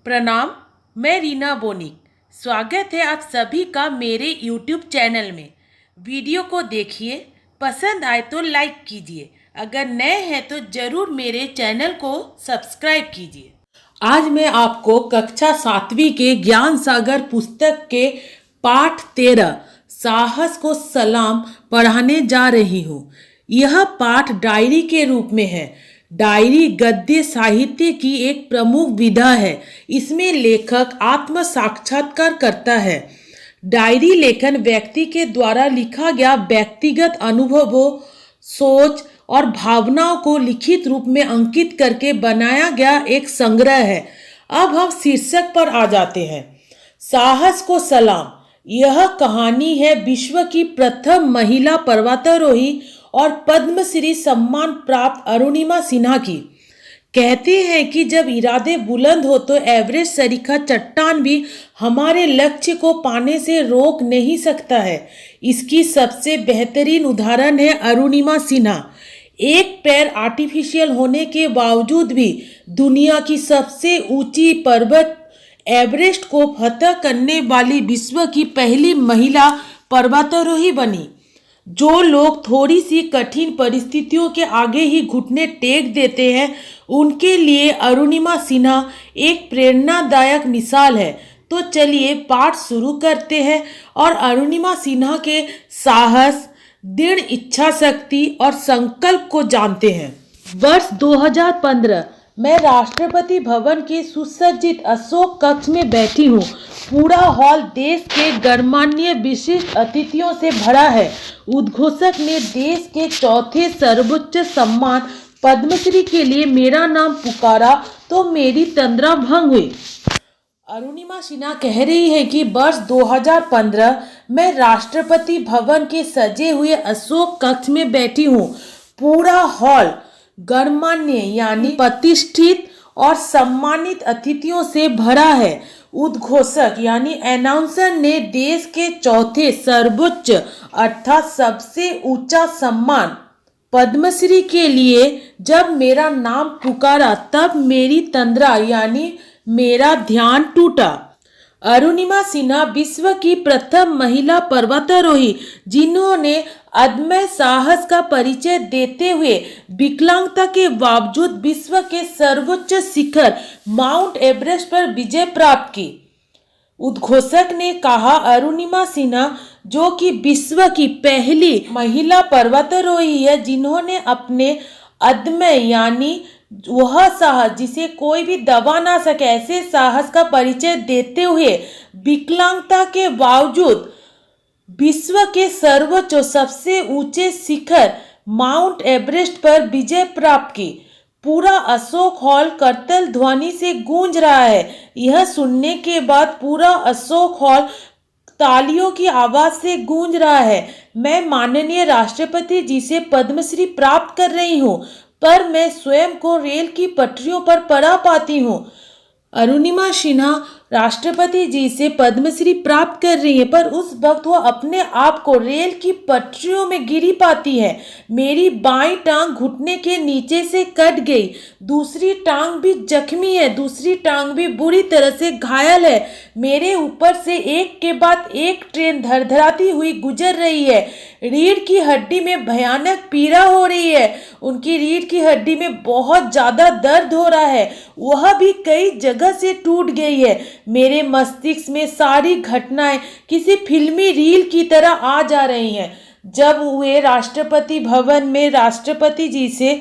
प्रणाम। मैं रीना बोनिक। स्वागत है आप सभी का मेरे YouTube चैनल में। वीडियो को देखिए, पसंद आए तो लाइक कीजिए। अगर नए हैं तो ज़रूर मेरे चैनल को सब्सक्राइब कीजिए। आज मैं आपको कक्षा 7वीं के ज्ञान सागर पुस्तक के पाठ 13 साहस को सलाम पढ़ाने जा रही हूँ। यह पाठ डायरी के रूप में है। डायरी गद्य साहित्य की एक प्रमुख विधा है। इसमें लेखक आत्म साक्षात्कार करता है। डायरी लेखन व्यक्ति के द्वारा लिखा गया व्यक्तिगत अनुभवों, सोच और भावनाओं को लिखित रूप में अंकित करके बनाया गया एक संग्रह है। अब हम शीर्षक पर आ जाते हैं। साहस को सलाम। यह कहानी है विश्व की प्रथम महिला पर्वतारोही और पद्मश्री सम्मान प्राप्त अरुणिमा सिन्हा की। कहते हैं कि जब इरादे बुलंद हो तो एवरेस्ट सरीखा चट्टान भी हमारे लक्ष्य को पाने से रोक नहीं सकता है। इसकी सबसे बेहतरीन उदाहरण है अरुणिमा सिन्हा। एक पैर आर्टिफिशियल होने के बावजूद भी दुनिया की सबसे ऊंची पर्वत एवरेस्ट को फतह करने वाली विश्व की पहली महिला पर्वतारोही बनी। जो लोग थोड़ी सी कठिन परिस्थितियों के आगे ही घुटने टेक देते हैं, उनके लिए अरुणिमा सिन्हा एक प्रेरणादायक मिसाल है। तो चलिए पाठ शुरू करते हैं और अरुणिमा सिन्हा के साहस, दृढ़ इच्छा शक्ति और संकल्प को जानते हैं। वर्ष 2015 मैं राष्ट्रपति भवन के सुसज्जित अशोक कक्ष में बैठी हूँ। पूरा हॉल देश के गणमान्य विशिष्ट अतिथियों से भरा है। उद्घोषक ने देश के चौथे सर्वोच्च सम्मान पद्मश्री के लिए मेरा नाम पुकारा तो मेरी तंद्रा भंग हुई। अरुणिमा सिन्हा कह रही है कि वर्ष 2015 मैं राष्ट्रपति भवन के सजे हुए अशोक कक्ष में बैठी हूँ। पूरा हॉल गणमान्य यानी प्रतिष्ठित और सम्मानित अतिथियों से भरा है। उद्घोषक यानी अनाउंसर ने देश के चौथे सर्वोच्च अर्थात सबसे ऊंचा सम्मान पद्मश्री के लिए जब मेरा नाम पुकारा तब मेरी तंद्रा यानी मेरा ध्यान टूटा। अरुणिमा सिन्हा विश्व की प्रथम महिला पर्वतारोही जिन्होंने अदम्य साहस का परिचय देते हुए विकलांगता के बावजूद विश्व के सर्वोच्च शिखर माउंट एवरेस्ट पर विजय प्राप्त की। उद्घोषक ने कहा अरुणिमा सिन्हा जो कि विश्व की पहली महिला पर्वतारोही है जिन्होंने अपने अदम्य यानी वह साहस जिसे कोई भी दबा ना सके ऐसे साहस का परिचय देते हुए विकलांगता के बावजूद विश्व के सर्वोच्च सबसे ऊंचे शिखर माउंट एवरेस्ट पर विजय प्राप्त की। पूरा अशोक हॉल करतल ध्वनि से गूंज रहा है। यह सुनने के बाद पूरा अशोक हॉल तालियों की आवाज से गूंज रहा है। मैं माननीय राष्ट्रपति जी से पद्मश्री प्राप्त कर रही हूँ, पर मैं स्वयं को रेल की पटरियों पर पड़ा पाती हूँ। अरुणिमा सिन्हा राष्ट्रपति जी से पद्मश्री प्राप्त कर रही है, पर उस वक्त वो अपने आप को रेल की पटरियों में गिरी पाती है। मेरी बाईं टांग घुटने के नीचे से कट गई, दूसरी टांग भी जख्मी है, दूसरी टांग भी बुरी तरह से घायल है। मेरे ऊपर से एक के बाद एक ट्रेन धड़धड़ाती हुई गुजर रही है। रीढ़ की हड्डी में भयानक पीड़ा हो रही है। उनकी रीढ़ की हड्डी में बहुत ज़्यादा दर्द हो रहा है, वह भी कई जगह से टूट गई है। मेरे मस्तिष्क में सारी घटनाएं किसी फिल्मी रील की तरह आ जा रही हैं। जब वे राष्ट्रपति भवन में राष्ट्रपति जी से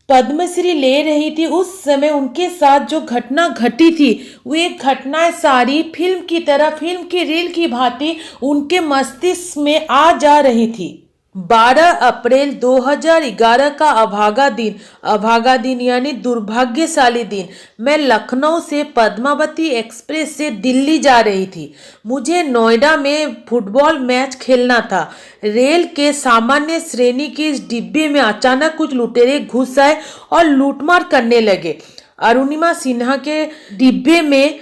पद्मश्री ले रही थी, उस समय उनके साथ जो घटना घटी थी वे घटनाएं सारी फिल्म की तरह, फिल्म की रील की भांति उनके मस्तिष्क में आ जा रही थी। 12 अप्रैल 2011 का अभागा दिन यानी दुर्भाग्यशाली दिन। मैं लखनऊ से पद्मावती एक्सप्रेस से दिल्ली जा रही थी। मुझे नोएडा में फुटबॉल मैच खेलना था। रेल के सामान्य श्रेणी के इस डिब्बे में अचानक कुछ लुटेरे घुस आए और लूटमार करने लगे। अरुणिमा सिन्हा के डिब्बे में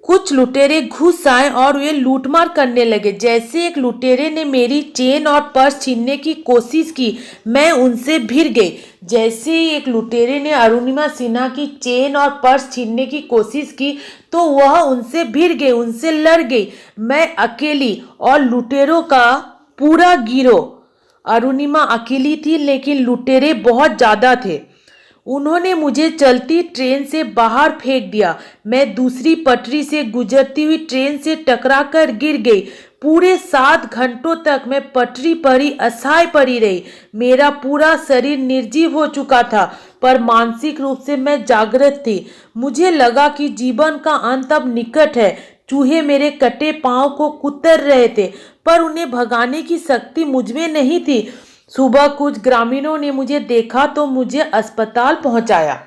कुछ लुटेरे घुस आए और वे लूटमार करने लगे। जैसे एक लुटेरे ने मेरी चेन और पर्स छीनने की कोशिश की, मैं उनसे भिड़ गई। जैसे ही एक लुटेरे ने अरुणिमा सिन्हा की चेन और पर्स छीनने की कोशिश की तो वह उनसे भिड़ गई, उनसे लड़ गई। मैं अकेली और लुटेरों का पूरा गिरोह। अरुणिमा अकेली थी लेकिन लुटेरे बहुत ज्यादा थे। उन्होंने मुझे चलती ट्रेन से बाहर फेंक दिया। मैं दूसरी पटरी से गुजरती हुई ट्रेन से टकराकर गिर गई। पूरे 7 घंटों तक मैं पटरी पर ही असहाय पड़ी रही। मेरा पूरा शरीर निर्जीव हो चुका था पर मानसिक रूप से मैं जागृत थी। मुझे लगा कि जीवन का अंत अब निकट है। चूहे मेरे कटे पांव को कुतर रहे थे पर उन्हें भगाने की शक्ति मुझमें नहीं थी। सुबह कुछ ग्रामीणों ने मुझे देखा तो मुझे अस्पताल पहुंचाया।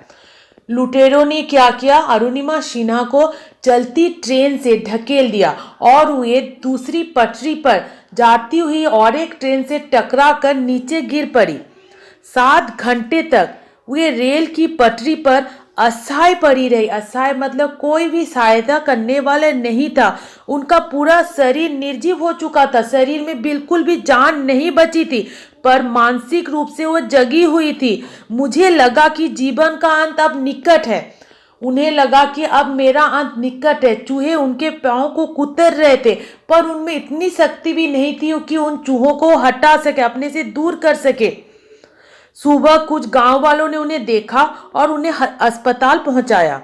लुटेरों ने क्या किया, अरुणिमा सिन्हा को चलती ट्रेन से ढकेल दिया और वे दूसरी पटरी पर जाती हुई और एक ट्रेन से टकरा कर नीचे गिर पड़ी। 7 घंटे तक वे रेल की पटरी पर असहाय पड़ी रही। असहाय मतलब कोई भी सहायता करने वाला नहीं था। उनका पूरा शरीर निर्जीव हो चुका था, शरीर में बिल्कुल भी जान नहीं बची थी पर मानसिक रूप से वो जगी हुई थी। मुझे लगा कि जीवन का अंत अब निकट है। उन्हें लगा कि अब मेरा अंत निकट है। चूहे उनके पांव को कुतर रहे थे पर उनमें इतनी शक्ति भी नहीं थी कि उन चूहों को हटा सके, अपने से दूर कर सके। सुबह कुछ गांव वालों ने उन्हें देखा और उन्हें अस्पताल पहुंचाया।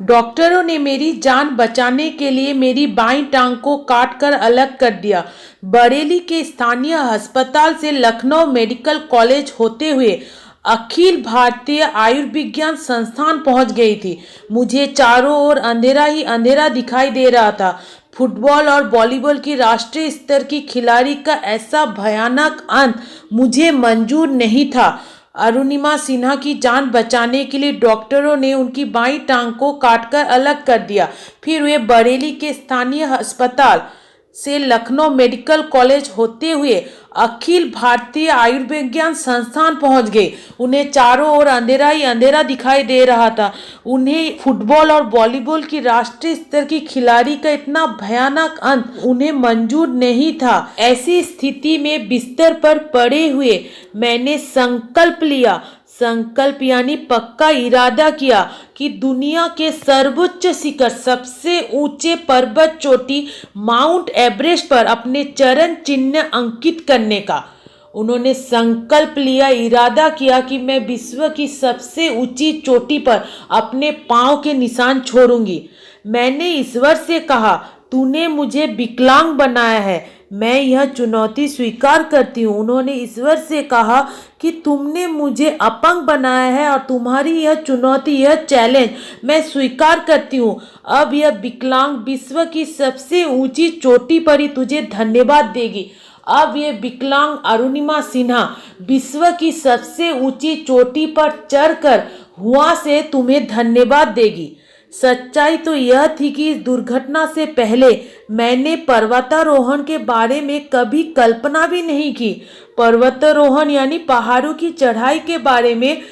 डॉक्टरों ने मेरी जान बचाने के लिए मेरी बाईं टांग को काटकर अलग कर दिया। बरेली के स्थानीय अस्पताल से लखनऊ मेडिकल कॉलेज होते हुए अखिल भारतीय आयुर्विज्ञान संस्थान पहुंच गई थी। मुझे चारों ओर अंधेरा ही अंधेरा दिखाई दे रहा था। फुटबॉल और वॉलीबॉल की राष्ट्रीय स्तर की खिलाड़ी का ऐसा भयानक अंत मुझे मंजूर नहीं था। अरुणिमा सिन्हा की जान बचाने के लिए डॉक्टरों ने उनकी बाईं टांग को काटकर अलग कर दिया। फिर वे बरेली के स्थानीय अस्पताल से लखनऊ मेडिकल कॉलेज होते हुए अखिल भारतीय आयुर्विज्ञान संस्थान पहुंच गए। उन्हें चारों ओर अंधेरा ही अंधेरा दिखाई दे रहा था। उन्हें फुटबॉल और वॉलीबॉल की राष्ट्रीय स्तर की खिलाड़ी का इतना भयानक अंत उन्हें मंजूर नहीं था। ऐसी स्थिति में बिस्तर पर पड़े हुए मैंने संकल्प लिया। संकल्प यानी पक्का इरादा किया कि दुनिया के सर्वोच्च शिखर, सबसे ऊंचे पर्वत चोटी माउंट एवरेस्ट पर अपने चरण चिन्ह अंकित करने का। उन्होंने संकल्प लिया, इरादा किया कि मैं विश्व की सबसे ऊंची चोटी पर अपने पांव के निशान छोड़ूंगी। मैंने ईश्वर से कहा, तूने मुझे विकलांग बनाया है, मैं यह चुनौती स्वीकार करती हूँ। उन्होंने ईश्वर से कहा कि तुमने मुझे अपंग बनाया है और तुम्हारी यह चुनौती, यह चैलेंज मैं स्वीकार करती हूँ। अब यह विकलांग विश्व की सबसे ऊंची चोटी पर ही तुझे धन्यवाद देगी। अब ये विकलांग अरुणिमा सिन्हा विश्व की सबसे ऊंची चोटी पर चढ़कर हुआ से तुम्हें धन्यवाद देगी। सच्चाई तो यह थी कि इस दुर्घटना से पहले मैंने पर्वतारोहण के बारे में कभी कल्पना भी नहीं की। पर्वतारोहण यानी पहाड़ों की चढ़ाई के बारे में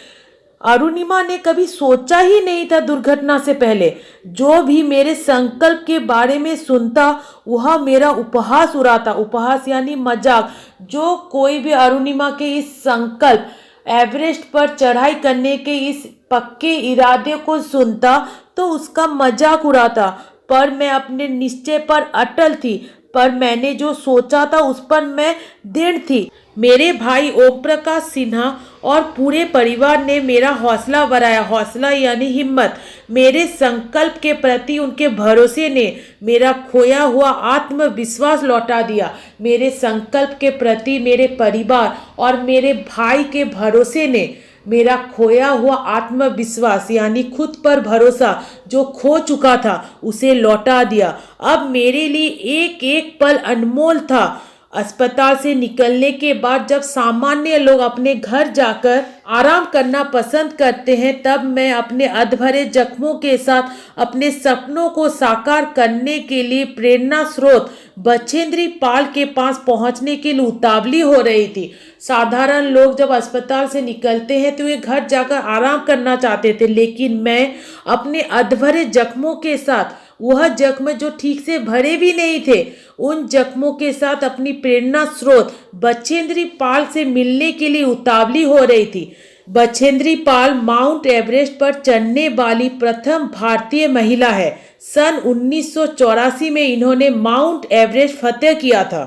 अरुणिमा ने कभी सोचा ही नहीं था। दुर्घटना से पहले जो भी मेरे संकल्प के बारे में सुनता वह मेरा उपहास उड़ाता। उपहास यानी मजाक। जो कोई भी अरुणिमा के इस संकल्प, एवरेस्ट पर चढ़ाई करने के इस पक्के इरादे को सुनता तो उसका मजाक उड़ाता, पर मैं अपने निश्चय पर अटल थी। पर मैंने जो सोचा था उस पर मैं दृढ़ थी। मेरे भाई ओम प्रकाश सिन्हा और पूरे परिवार ने मेरा हौसला बढ़ाया। हौसला यानी हिम्मत। मेरे संकल्प के प्रति उनके भरोसे ने मेरा खोया हुआ आत्मविश्वास लौटा दिया। मेरे संकल्प के प्रति मेरे परिवार और मेरे भाई के भरोसे ने मेरा खोया हुआ आत्मविश्वास यानी खुद पर भरोसा जो खो चुका था उसे लौटा दिया। अब मेरे लिए एक एक पल अनमोल था। अस्पताल से निकलने के बाद जब सामान्य लोग अपने घर जाकर आराम करना पसंद करते हैं, तब मैं अपने अधभरे जख्मों के साथ अपने सपनों को साकार करने के लिए प्रेरणा स्रोत बछेंद्री पाल के पास पहुंचने के लिए उतावली हो रही थी। साधारण लोग जब अस्पताल से निकलते हैं तो वे घर जाकर आराम करना चाहते थे, लेकिन मैं अपने अधभरे जख्मों के साथ वह जख्म जो ठीक से भरे भी नहीं थे। उन जख्मों के साथ अपनी प्रेरणा स्रोत बछेंद्री पाल से मिलने के लिए उतावली हो रही थी। बछेंद्री पाल माउंट एवरेस्ट पर चढ़ने वाली प्रथम भारतीय महिला है। सन 1984 में इन्होंने माउंट एवरेस्ट फतेह किया था।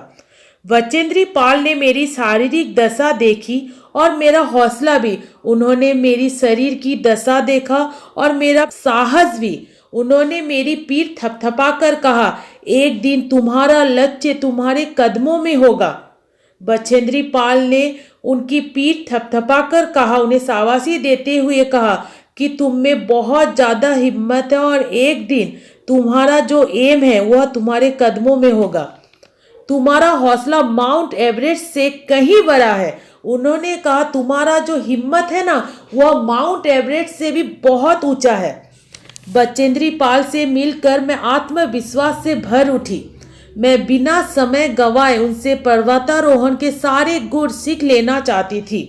बछेंद्री पाल ने मेरी शारीरिक दशा देखी और मेरा हौसला भी। उन्होंने मेरी शरीर की दशा देखा और मेरा साहस भी। उन्होंने मेरी पीठ थपथपाकर कहा, एक दिन तुम्हारा लक्ष्य तुम्हारे कदमों में होगा। बछेंद्री पाल ने उनकी पीठ थपथपाकर कहा, उन्हें शाबाशी देते हुए कहा कि तुम में बहुत ज़्यादा हिम्मत है और एक दिन तुम्हारा जो एम है वह तुम्हारे कदमों में होगा। तुम्हारा हौसला माउंट एवरेस्ट से कहीं बड़ा है। उन्होंने कहा, तुम्हारा जो हिम्मत है ना वह माउंट एवरेस्ट से भी बहुत ऊंचा है। बछेंद्री पाल से मिलकर मैं आत्मविश्वास से भर उठी। मैं बिना समय गंवाए उनसे पर्वतारोहण के सारे गुण सीख लेना चाहती थी।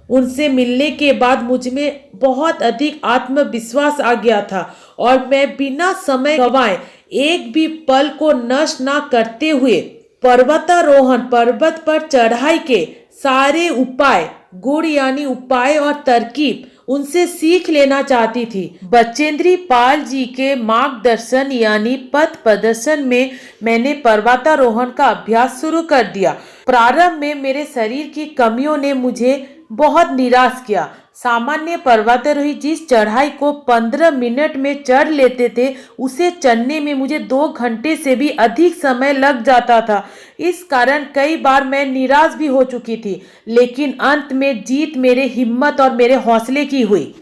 उनसे मिलने के बाद मुझ में बहुत अधिक आत्मविश्वास आ गया था और मैं बिना समय गंवाए एक भी पल को नष्ट ना करते हुए पर्वतारोहण, पर्वत पर चढ़ाई के सारे उपाय, गुण यानी उपाय और तरकीब उनसे सीख लेना चाहती थी। बछेंद्री पाल जी के मार्गदर्शन यानी पथ प्रदर्शन में मैंने पर्वतारोहण का अभ्यास शुरू कर दिया। प्रारंभ में मेरे शरीर की कमियों ने मुझे बहुत निराश किया। सामान्य पर्वतारोही जिस चढ़ाई को 15 मिनट में चढ़ लेते थे उसे चढ़ने में मुझे 2 घंटे से भी अधिक समय लग जाता था। इस कारण कई बार मैं निराश भी हो चुकी थी, लेकिन अंत में जीत मेरे हिम्मत और मेरे हौसले की हुई।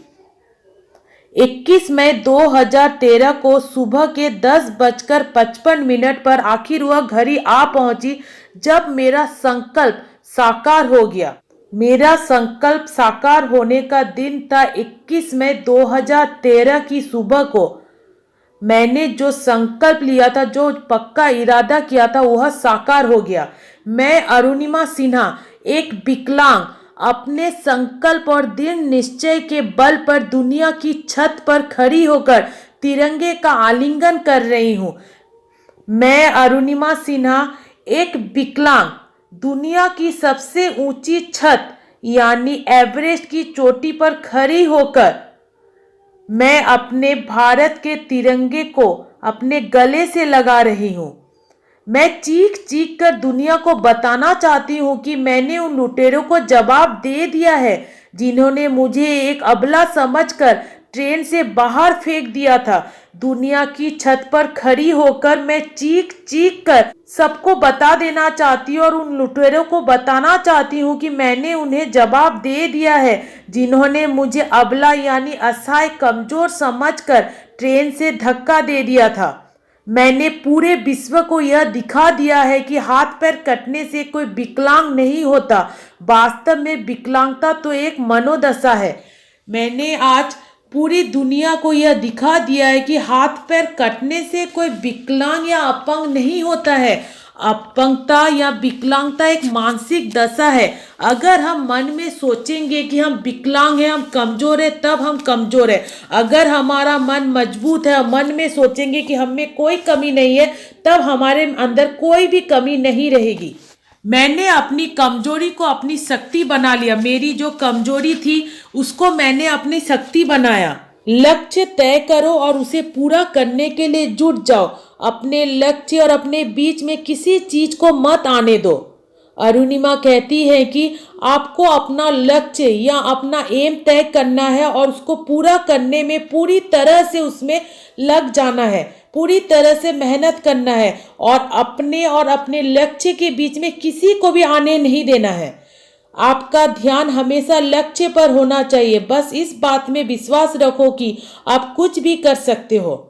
21 मई 2013 को सुबह के 10:55 पर आखिर वह घड़ी आ पहुंची जब मेरा संकल्प साकार हो गया। मेरा संकल्प साकार होने का दिन था 21 मई 2013 की सुबह को। मैंने जो संकल्प लिया था, जो पक्का इरादा किया था, वह साकार हो गया। मैं अरुणिमा सिन्हा, एक विकलांग, अपने संकल्प और दृढ़ निश्चय के बल पर दुनिया की छत पर खड़ी होकर तिरंगे का आलिंगन कर रही हूँ। मैं अरुणिमा सिन्हा, एक विकलांग, दुनिया की सबसे ऊंची छत यानी एवरेस्ट की चोटी पर खड़ी होकर मैं अपने भारत के तिरंगे को अपने गले से लगा रही हूँ। मैं चीख चीख कर दुनिया को बताना चाहती हूँ कि मैंने उन लुटेरों को जवाब दे दिया है जिन्होंने मुझे एक अबला समझकर ट्रेन से बाहर फेंक दिया था। दुनिया की छत पर खड़ी होकर मैं चीख चीख कर सबको बता देना चाहती हूँ और उन लुटेरों को बताना चाहती हूँ कि मैंने उन्हें जवाब दे दिया है जिन्होंने मुझे अबला यानी असहाय, कमजोर समझकर ट्रेन से धक्का दे दिया था। मैंने पूरे विश्व को यह दिखा दिया है कि हाथ पैर कटने से कोई विकलांग नहीं होता। वास्तव में विकलांगता तो एक मनोदशा है। मैंने आज पूरी दुनिया को यह दिखा दिया है कि हाथ पैर कटने से कोई विकलांग या अपंग नहीं होता है। अपंगता या विकलांगता एक मानसिक दशा है। अगर हम मन में सोचेंगे कि हम विकलांग हैं, हम कमजोर हैं, तब हम कमजोर हैं। अगर हमारा मन मजबूत है, मन में सोचेंगे कि हम में कोई कमी नहीं है, तब हमारे अंदर कोई भी कमी नहीं रहेगी। मैंने अपनी कमजोरी को अपनी शक्ति बना लिया। मेरी जो कमजोरी थी उसको मैंने अपनी शक्ति बनाया। लक्ष्य तय करो और उसे पूरा करने के लिए जुट जाओ। अपने लक्ष्य और अपने बीच में किसी चीज को मत आने दो। अरुणिमा कहती है कि आपको अपना लक्ष्य या अपना एम तय करना है और उसको पूरा करने में पूरी तरह से उसमें लग जाना है, पूरी तरह से मेहनत करना है और अपने लक्ष्य के बीच में किसी को भी आने नहीं देना है। आपका ध्यान हमेशा लक्ष्य पर होना चाहिए। बस इस बात में विश्वास रखो कि आप कुछ भी कर सकते हो।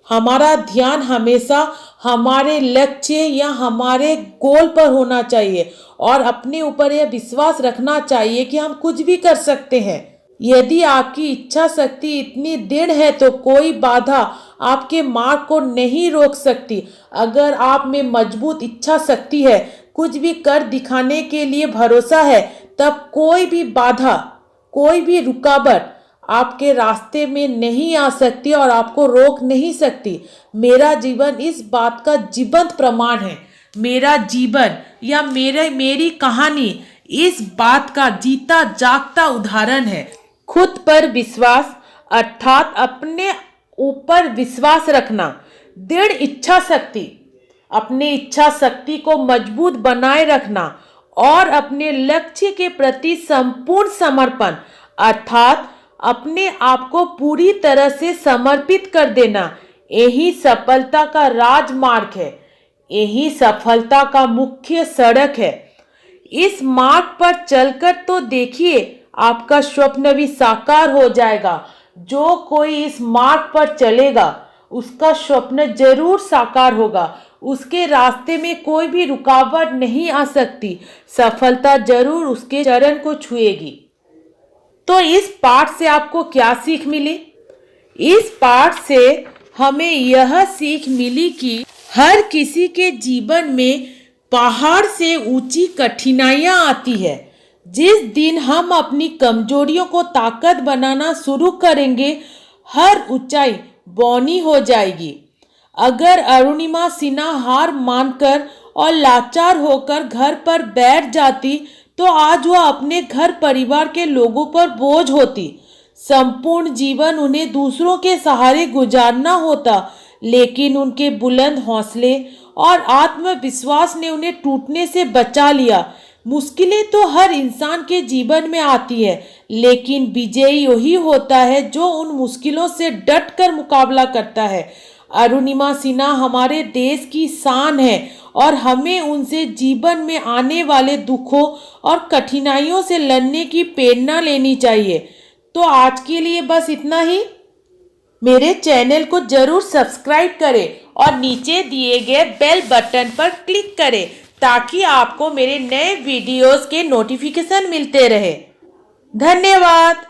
हमारा ध्यान हमेशा हमारे लक्ष्य या हमारे गोल पर होना चाहिए और अपने ऊपर यह विश्वास रखना चाहिए कि हम कुछ भी कर सकते हैं। यदि आपकी इच्छा शक्ति इतनी दृढ़ है तो कोई बाधा आपके मार्ग को नहीं रोक सकती। अगर आप में मजबूत इच्छा शक्ति है, कुछ भी कर दिखाने के लिए भरोसा है, तब कोई भी बाधा, कोई भी रुकावट आपके रास्ते में नहीं आ सकती और आपको रोक नहीं सकती। मेरा जीवन इस बात का जीवंत प्रमाण है। मेरा जीवन या मेरी कहानी इस बात का जीता जागता उदाहरण है। खुद पर विश्वास अर्थात अपने ऊपर विश्वास रखना, दृढ़ इच्छा शक्ति, अपने इच्छा शक्ति को मजबूत बनाए रखना और अपने लक्ष्य के प्रति संपूर्ण समर्पण अर्थात अपने आप को पूरी तरह से समर्पित कर देना, यही सफलता का राजमार्ग है। यही सफलता का मुख्य सड़क है। इस मार्ग पर चलकर तो देखिए, आपका स्वप्न भी साकार हो जाएगा। जो कोई इस मार्ग पर चलेगा उसका स्वप्न जरूर साकार होगा। उसके रास्ते में कोई भी रुकावट नहीं आ सकती। सफलता जरूर उसके चरण को छुएगी। तो इस पाठ से आपको क्या सीख मिली? इस पाठ से हमें यह सीख मिली कि हर किसी के जीवन में पहाड़ से ऊंची कठिनाइयां आती है। जिस दिन हम अपनी कमजोरियों को ताकत बनाना शुरू करेंगे, हर ऊंचाई बौनी हो जाएगी। अगर अरुणिमा सिन्हा हार मानकर और लाचार होकर घर पर बैठ जाती तो आज वह अपने घर परिवार के लोगों पर बोझ होती। संपूर्ण जीवन उन्हें दूसरों के सहारे गुजारना होता, लेकिन उनके बुलंद हौसले और आत्मविश्वास ने उन्हें टूटने से बचा लिया। मुश्किलें तो हर इंसान के जीवन में आती है, लेकिन विजयी वही होता है जो उन मुश्किलों से डटकर मुकाबला करता है। अरुणिमा सिन्हा हमारे देश की शान है और हमें उनसे जीवन में आने वाले दुखों और कठिनाइयों से लड़ने की प्रेरणा लेनी चाहिए। तो आज के लिए बस इतना ही। मेरे चैनल को जरूर सब्सक्राइब करें और नीचे दिए गए बेल बटन पर क्लिक करें ताकि आपको मेरे नए वीडियोस के नोटिफिकेशन मिलते रहे। धन्यवाद।